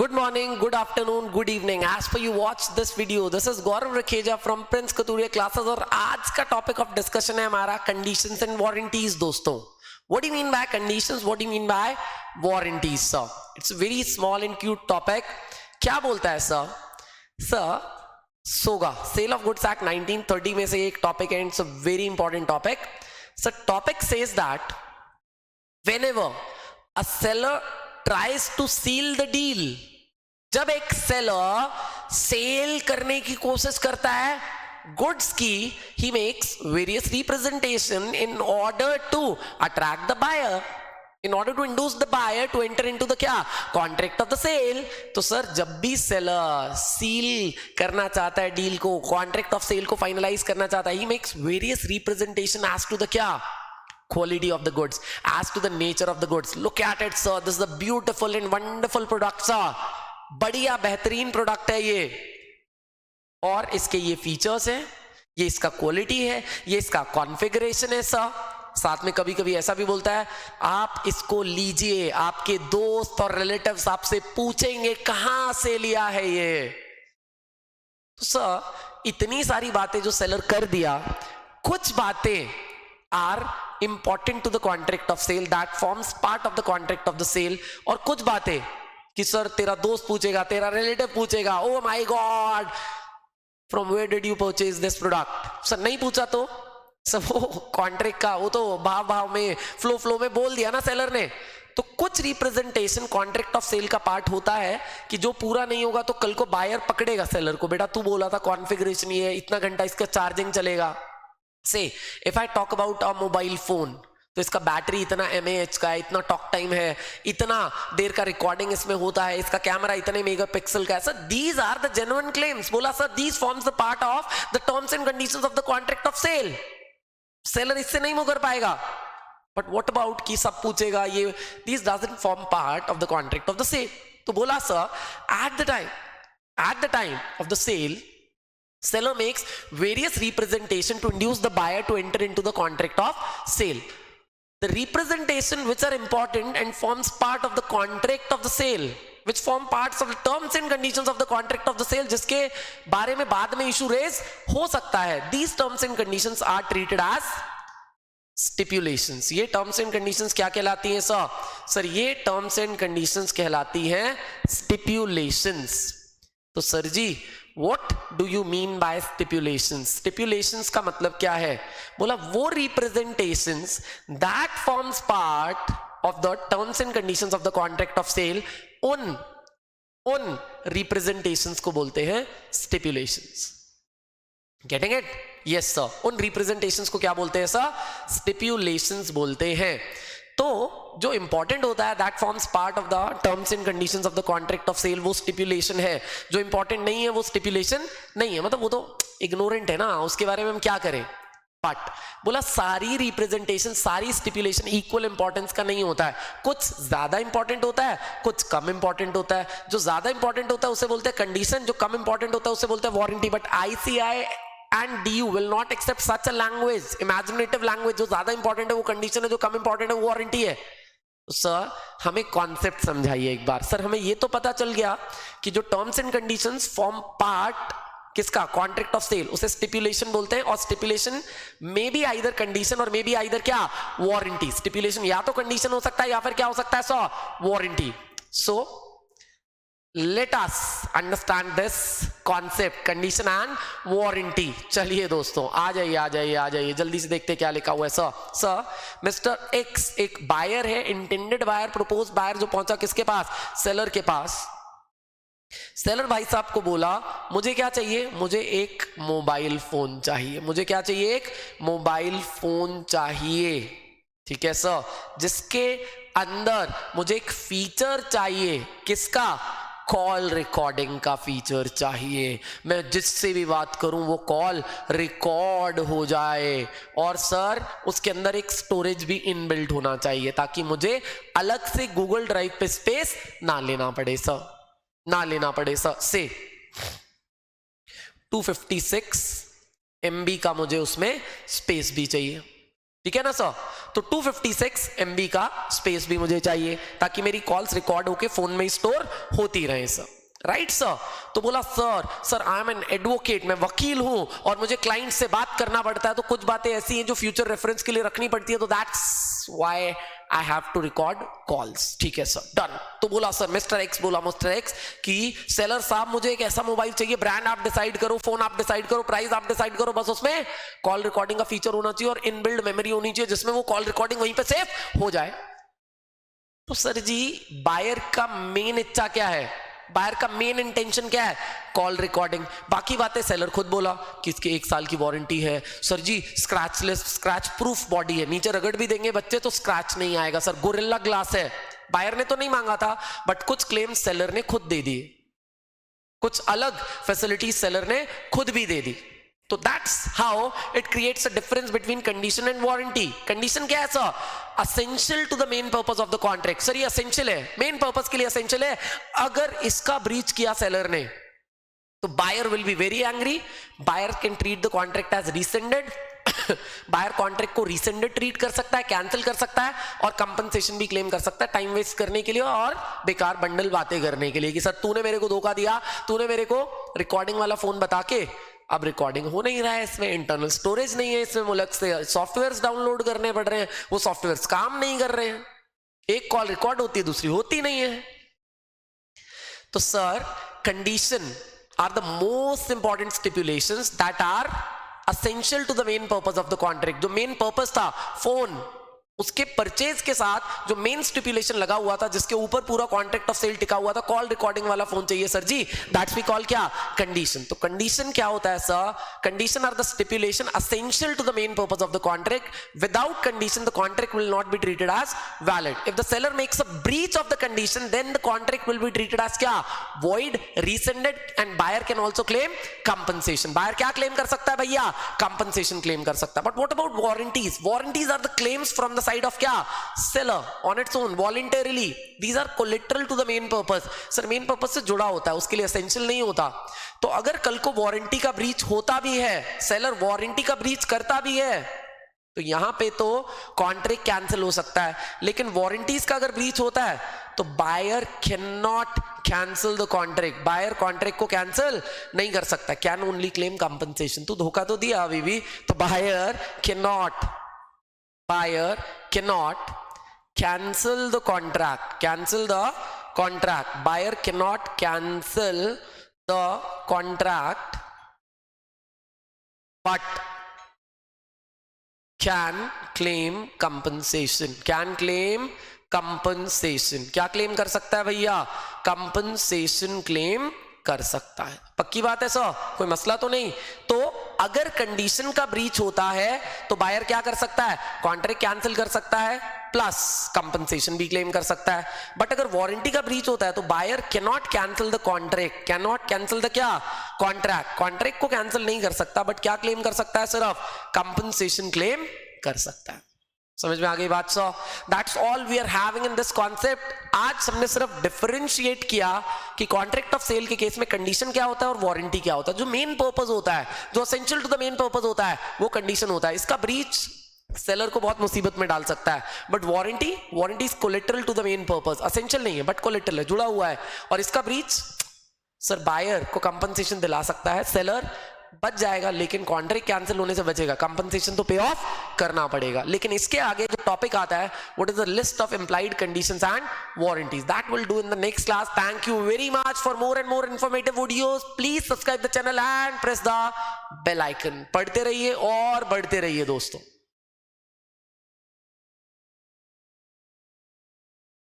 Good morning, good afternoon, good evening. As per you watch this video, this is Gaurav Rakheja from Prince Katuria classes और आज का topic of discussion है हमारा conditions and warranties दोस्तों. What do you mean by conditions? What do you mean by warranties, sir? It's a very small and cute topic. क्या बोलता है sir? Sir, सोगा सेल ऑफ गुड्स एक्ट 1930 में से एक टॉपिक है. It's a very important topic. So topic says that whenever a seller tries to seal the deal, जब एक सेलर सेल करने की कोशिश करता है गुड्स की, he makes various representation in order to attract the buyer, in order to induce the buyer to enter into the क्या contract of the sale. तो सर जब भी सेलर सील करना चाहता है डील को, कॉन्ट्रैक्ट ऑफ सेल को finalise करना चाहता है, he makes various representation as to the क्या quality of the goods, as to the nature of the goods. Look at it sir, this is a beautiful and wonderful product sir. बढ़िया बेहतरीन product है ये, और इसके ये features हैं, ये इसका क्वालिटी है, ये इसका कॉन्फ़िगरेशन है सर. साथ में कभी कभी ऐसा भी बोलता है आप इसको लीजिए, आपके दोस्त और रिलेटिव्स आपसे पूछेंगे कहां से लिया है ये. तो सर इतनी सारी बातें जो सेलर कर दिया, कुछ बातें are important to the contract of sale, that forms part of the contract of the sale. और कुछ बातें कि सर तेरा दोस्त पूछेगा, तेरा रिलेटिव पूछेगा, oh my God from where did you purchase this product. Sir नहीं पूछा तो सर वो कॉन्ट्रैक्ट का वो तो भाव भाव में फ्लो में बोल दिया ना सेलर ने. तो कुछ रिप्रेजेंटेशन कॉन्ट्रैक्ट ऑफ सेल का पार्ट होता है कि जो पूरा नहीं होगा तो कल को बायर पकड़ेगा सेलर को, बेटा तू बोला था कॉन्फ़िगरेशन ये है, इतना घंटा इसका चार्जिंग चलेगा. से if I talk about a mobile phone, तो इसका बैटरी इतना mAh का है, इतना टॉक टाइम है, इतना देर का रिकॉर्डिंग इसमें होता है, इसका कैमरा इतने मेगापिक्सल का है. Sir these are the genuine claims. बोला sir these forms the part of the terms and conditions of the contract of sale. Seller इससे नहीं मुकर पाएगा. बट व्हाट अबाउट कि सब पूछेगा ये, these doesn't form part of the contract of the sale. तो बोला sir at the time of the sale, seller makes various representation to induce the buyer to enter into the contract of sale. The representation which are important and forms part of the contract of the sale, which form parts of the terms and conditions of the contract of the sale, जिसके बारे में बाद में issue raise हो सकता है, these terms and conditions are treated as stipulations. ये terms and conditions क्या कहलाती हैं सर? सर ये terms and conditions कहलाती हैं stipulations. तो sir ji What do you mean by stipulations? Stipulations का मतलब क्या है? बोला वो representations that forms part of the terms and conditions of the contract of sale, उन representations को बोलते हैं stipulations. Getting it? Yes sir. उन representations को क्या बोलते हैं सर? Stipulations बोलते हैं. तो जो इंपॉर्टेंट होता है that forms part of the terms and conditions of the contract of sale, वो स्टिपुलेशन है. जो इंपॉर्टेंट नहीं है वो स्टिपुलेशन नहीं है, मतलब वो तो इग्नोरेंट है ना, उसके बारे में हम क्या करें. बट बोला सारी रिप्रेजेंटेशन, सारी स्टिपुलेशन इक्वल इंपॉर्टेंस का नहीं होता है. कुछ ज्यादा इंपॉर्टेंट होता है, कुछ कम इंपॉर्टेंट होता है. जो ज्यादा इंपॉर्टेंट होता है उसे बोलते हैं कंडीशन, जो कम इंपॉर्टेंट होता है उसे बोलते हैं warranty. But ICI and DU will not accept such a language, imaginative language. जो ज्यादा इंपॉर्टेंट है वो कंडीशन है, जो कम इंपॉर्टेंट है वो वारंटी है. सर हमें कॉन्सेप्ट समझाइए एक बार. सर हमें ये तो पता चल गया कि जो terms and conditions form part किसका कॉन्ट्रैक्ट ऑफ सेल, उसे स्टिपुलेशन बोलते हैं. और स्टिपुलेशन में भी आइदर कंडीशन और मे बी आइदर क्या वारंटी. स्टिपुलेशन या तो कंडीशन हो सकता है या फिर क्या हो सकता है sir warranty. So let us understand this concept condition and warranty. चलिए दोस्तों आ जाइए जल्दी से देखते क्या लिखा हुआ है. सर मिस्टर एक्स एक बायर है, इंटेंडेड बायर, प्रपोज बायर, जो पहुंचा किसके पास? सेलर के पास. सेलर भाई साहब को बोला मुझे क्या चाहिए? मुझे एक मोबाइल फोन चाहिए. मुझे क्या चाहिए? एक मोबाइल फोन चाहिए. ठीक है सर, जिसके अंदर मुझे एक फीचर चाहिए. किसका? कॉल रिकॉर्डिंग का फीचर चाहिए. मैं जिससे भी बात करूं वो कॉल रिकॉर्ड हो जाए. और सर उसके अंदर एक स्टोरेज भी इनबिल्ट होना चाहिए ताकि मुझे अलग से गूगल ड्राइव पे स्पेस ना लेना पड़े सर. से 256 MB का मुझे उसमें स्पेस भी चाहिए. ठीक है ना सर। तो 256 MB का स्पेस भी मुझे चाहिए ताकि मेरी कॉल्स रिकॉर्ड होके फोन में स्टोर होती रहे सर, राइट सर। तो बोला sir I am an advocate, मैं वकील हूं और मुझे क्लाइंट से बात करना पड़ता है, तो कुछ बातें ऐसी हैं जो फ्यूचर रेफरेंस के लिए रखनी पड़ती है, तो that's why I have to record calls. ठीक है सर, डन। तो बोला सर मिस्टर एक्स, बोला मिस्टर एक्स कि सेलर साहब मुझे एक ऐसा मोबाइल चाहिए, ब्रांड आप डिसाइड करो, फोन आप डिसाइड करो, प्राइस आप डिसाइड करो, बस उसमें कॉल रिकॉर्डिंग का फीचर होना चाहिए और इनबिल्ड मेमोरी होनी चाहिए जिसमें वो कॉल रिकॉर्डिंग वहीं पे सेव हो जाए। तो सर जी बायर का मेन इच्छा क्या है, बायर का मेन इंटेंशन क्या है, कॉल रिकॉर्डिंग। बाकी बातें सेलर खुद बोला कि इसके 1 साल की वारंटी है सर जी, स्क्रैचलेस स्क्रैच प्रूफ बॉडी है, नीचे रगड़ भी देंगे बच्चे तो स्क्रैच नहीं आएगा सर, गोरिल्ला ग्लास है। बायर ने तो नहीं मांगा था बट कुछ क्लेम सेलर ने खुद दे दिए, कुछ अलग फैसिलिटी सेलर ने खुद भी दे दी। तो that's how it creates a difference between condition and warranty. Condition क्या है sir, essential to the main purpose of the contract. Sir ये असेंशियल है, मेन पर्पस के लिए असेंशियल है, अगर इसका ब्रीच किया सेलर ने तो buyer will be very angry, buyer can treat the contract as rescinded, buyer contract को रिसेंडेड ट्रीट कर सकता है, कैंसिल कर सकता है और कंपनसेशन भी क्लेम कर सकता है टाइम वेस्ट करने के लिए और बेकार बंडल बातें करने के लिए कि सर तूने मेरे को धोखा दिया, तूने मेरे को रिकॉर्डिंग वाला फोन बता के, अब रिकॉर्डिंग हो नहीं रहा है, इसमें इंटरनल स्टोरेज नहीं है, इसमें मुल्क से सॉफ्टवेयर्स डाउनलोड करने पड़ रहे हैं, वो सॉफ्टवेयर्स काम नहीं कर रहे हैं, एक कॉल रिकॉर्ड होती है दूसरी होती नहीं है। तो sir condition are the most important stipulations that are essential to the main purpose of the contract. जो मेन पर्पस था फोन, उसके परचेज के साथ जो मेन स्टिपुलेशन लगा हुआ था जिसके ऊपर पूरा कॉन्ट्रैक्ट ऑफ सेल टिका हुआ था, कॉल रिकॉर्डिंग वाला फोन चाहिए sir ji, that's we call क्या, कंडीशन। तो कंडीशन क्या होता है sir, condition are the stipulation essential to the main purpose of the contract, without condition the contract will not be treated as valid. If the seller makes a breach of the condition then the contract will be treated as क्या, void, rescinded and buyer can also claim compensation. Buyer क्या claim कर सकता है भैया, compensation claim कर सकता है। But what about warranties, warranties are the claims from the side of क्या, seller on its own voluntarily, these are collateral to the main purpose। Sir main purpose से जुड़ा होता है, उसके लिए एसेंशियल नहीं होता। तो अगर कल को वारंटी का ब्रीच होता भी है, सेलर वारंटी का ब्रीच करता भी है, तो यहां पे तो कॉन्ट्रैक्ट कैंसिल हो सकता है, लेकिन वारंटीज का अगर ब्रीच होता है तो buyer can not cancel the contract, buyer contract को कैंसिल नहीं कर सकता, कैन ओनली क्लेम कंपनसेशन। तो धोखा तो दिया अभी भी, तो buyer cannot cancel the contract, buyer cannot cancel the contract but can claim compensation, क्या क्लेम कर सकता है भैया, कंपनसेशन क्लेम कर सकता है। पक्की बात है सर, कोई मसला तो नहीं। तो अगर कंडीशन का ब्रीच होता है तो बायर क्या कर सकता है, कॉन्ट्रैक्ट कैंसिल कर सकता है प्लस कंपनसेशन भी क्लेम कर सकता है। बट अगर वारंटी का ब्रीच होता है तो buyer can not cancel the contract, can not cancel the क्या, कॉन्ट्रैक्ट को कैंसिल नहीं कर सकता बट क्या क्लेम कर सकता है, सिर्फ कंपनसेशन क्लेम कर सकता है। समझ में आ गई बात so, that's all we are having in this concept. आज हमने सिर्फ डिफरेंशिएट किया कि कॉन्ट्रैक्ट ऑफ सेल के केस में कंडीशन क्या होता है और वारंटी क्या होता है। जो मेन पर्पस होता है, जो essential to the main purpose होता है, वो कंडीशन होता है। इसका ब्रीच सेलर को बहुत मुसीबत में डाल सकता है, but warranty is collateral to the main purpose, essential नहीं है बट कोलेटरल है, जुड़ा हुआ है। और इसका ब्रीच सर बायर को कंपनसेशन दिला सकता है, सेलर बच जाएगा लेकिन कॉन्ट्रैक्ट कैंसिल होने से बचेगा, कंपनसेशन तो पे ऑफ करना पड़ेगा। लेकिन इसके आगे जो टॉपिक आता है, what is the list of implied conditions and warranties, that will do in the next class. Thank you very much for more and more informative videos. Please subscribe the channel and press the bell icon. पढ़ते रहिए और बढ़ते रहिए दोस्तों।